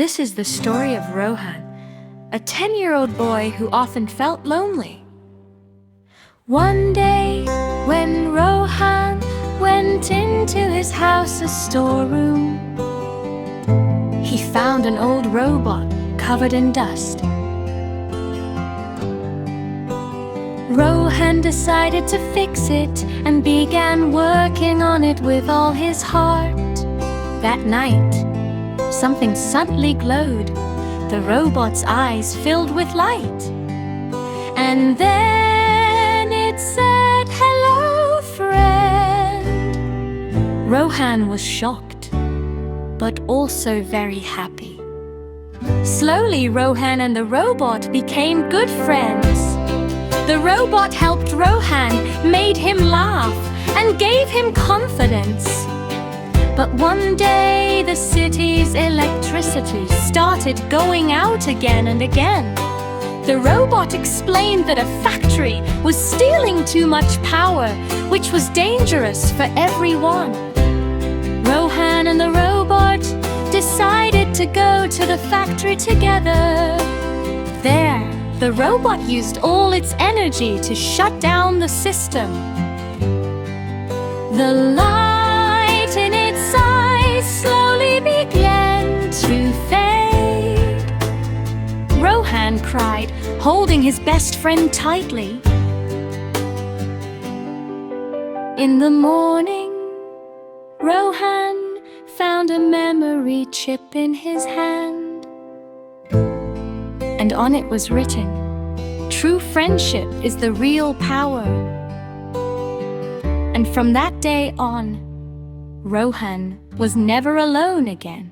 This is the story of Rohan, a 10-year-old boy who often felt lonely. One day, when Rohan went into his house's storeroom, he found an old robot covered in dust. Rohan decided to fix it and began working on it with all his heart. That night, something suddenly glowed. The robot's eyes filled with light. And then it said, "Hello, friend." Rohan was shocked, but also very happy. Slowly, Rohan and the robot became good friends. The robot helped Rohan, made him laugh, and gave him confidence. But one day, the city's electricity started going out again and again. The robot explained that a factory was stealing too much power, which was dangerous for everyone. Rohan and the robot decided to go to the factory together. There, the robot used all its energy to shut down the system. The light in its eyes slowly began to fade. Rohan cried, holding his best friend tightly. In the morning, Rohan found a memory chip in his hand, and on it was written, "True friendship is the real power." And from that day on, Rohan was never alone again.